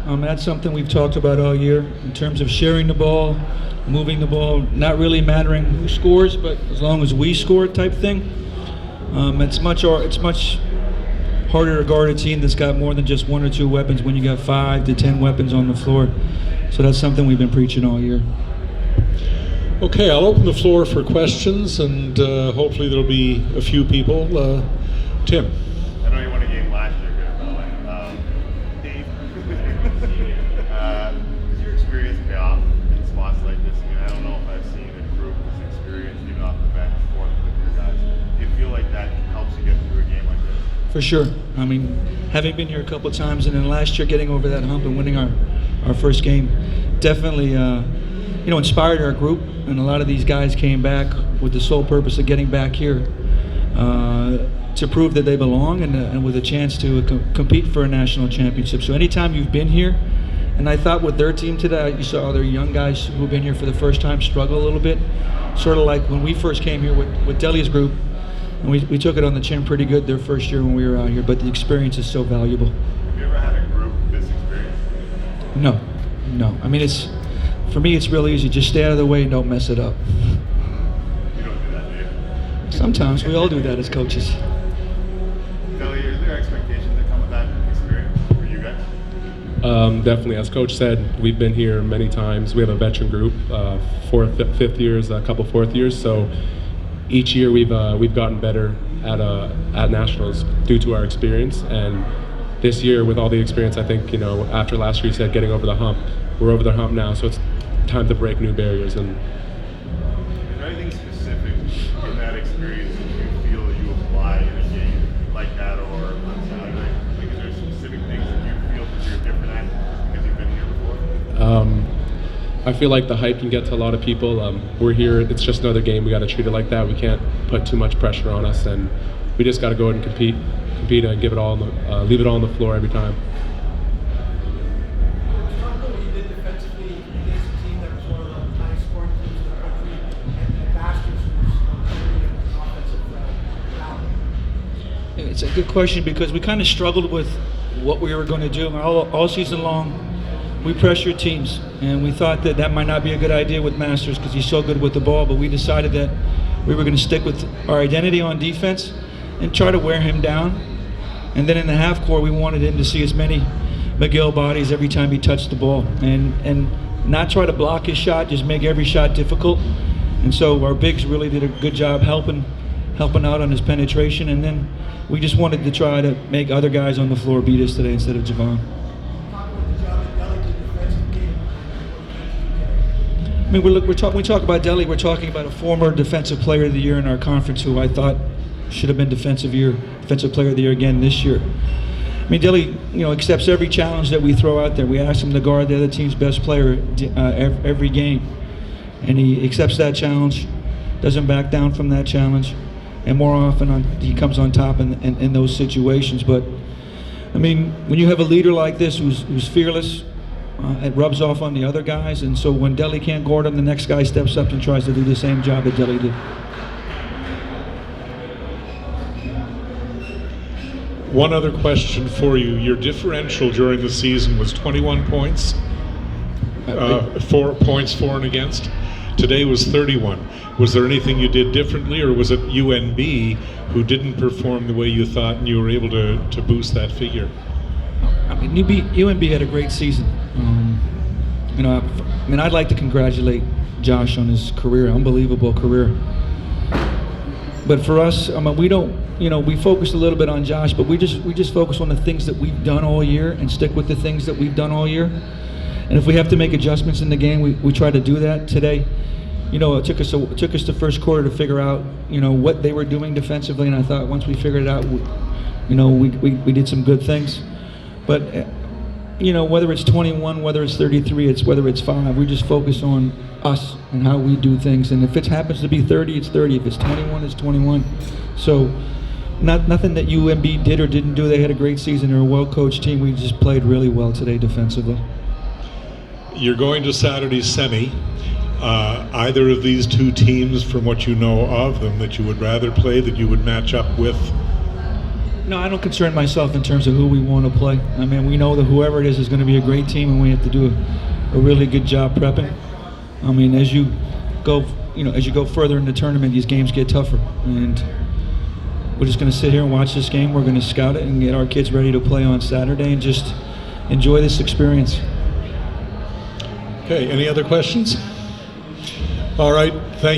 That's something we've talked about all year in terms of sharing the ball, moving the ball, not really mattering who scores, but as long as we score type thing. It's much harder to guard a team that's got more than just one or two weapons when you got 5 to 10 weapons on the floor. So that's something we've been preaching all year. Okay, I'll open the floor for questions, and hopefully there'll be a few people. Tim. I know you won a game last year here, by the way. Dave, does your experience pay off in spots like this? I mean, I don't know if I've seen a group with experience even off the bench with your guys. Do you feel like that helps you get through a game like this? For sure. I mean, having been here a couple of times, and then last year getting over that hump and winning our first game, definitely inspired our group. And a lot of these guys came back with the sole purpose of getting back here to prove that they belong and with a chance to compete for a national championship. So anytime you've been here, and I thought with their team today, you saw other young guys who've been here for the first time struggle a little bit, sort of like when we first came here with Dele's group, and we took it on the chin pretty good their first year when we were out here, but the experience is so valuable. Have you ever had a group this experience? No. I mean, for me, it's real easy. Just stay out of the way and don't mess it up. You don't do that, do you? Sometimes. We all do that as coaches. Dele, are there expectations that come with that experience for you guys? Definitely. As Coach said, we've been here many times. We have a veteran group, 4th, 5th years, a couple 4th years. So each year we've gotten better at nationals due to our experience. And this year, with all the experience, I think, after last year, you said getting over the hump. We're over the hump now, so it's time to break new barriers. And is there anything specific in that experience that you feel you apply in a game like that, or on Saturday? Like, is there specific things that you feel that you're different at because you've been here before? I feel like the hype can get to a lot of people. We're here; it's just another game. We got to treat it like that. We can't put too much pressure on us, and we just got to go out and compete, and give it all, leave it all on the floor every time. It's a good question because we kind of struggled with what we were going to do. All season long, we pressured teams, and we thought that might not be a good idea with Masters because he's so good with the ball, but we decided that we were going to stick with our identity on defense and try to wear him down. And then in the half court, we wanted him to see as many McGill bodies every time he touched the ball and not try to block his shot, just make every shot difficult. And so our bigs really did a good job helping out on his penetration, and then we just wanted to try to make other guys on the floor beat us today instead of Javon. I mean, we talk about Dele, we're talking about a former Defensive Player of the Year in our conference who I thought should have been Defensive Player of the Year again this year. I mean, Dele, accepts every challenge that we throw out there. We ask him to guard the other team's best player every game, and he accepts that challenge, doesn't back down from that challenge, and more often he comes on top in those situations. But I mean, when you have a leader like this who's fearless, it rubs off on the other guys, and so when Dele can't guard him, the next guy steps up and tries to do the same job that Dele did. One other question for you. Your differential during the season was 21 points, 4 points for and against. Today was 31. Was there anything you did differently, or was it UNB who didn't perform the way you thought and you were able to boost that figure? I mean, UNB had a great season. I'd like to congratulate Josh on his career, unbelievable career. But for us, we don't, we focused a little bit on Josh, but we just focus on the things that we've done all year and stick with the things that we've done all year. And if we have to make adjustments in the game, we try to do that today. It took us the first quarter to figure out, what they were doing defensively, and I thought once we figured it out, we did some good things. But whether it's 21, whether it's 33, whether it's 5, we just focus on us and how we do things. And if it happens to be 30, it's 30. If it's 21, it's 21. So nothing that UNB did or didn't do. They had a great season. They're a well-coached team. We just played really well today defensively. You're going to Saturday's semi. Either of these two teams, from what you know of them, that you would rather play, that you would match up with? No, I don't concern myself in terms of who we want to play. I mean, we know that whoever it is going to be a great team, and we have to do a really good job prepping. I mean, as you go further in the tournament, these games get tougher, and we're just going to sit here and watch this game. We're going to scout it and get our kids ready to play on Saturday, and just enjoy this experience. Okay, any other questions? All right, thank you.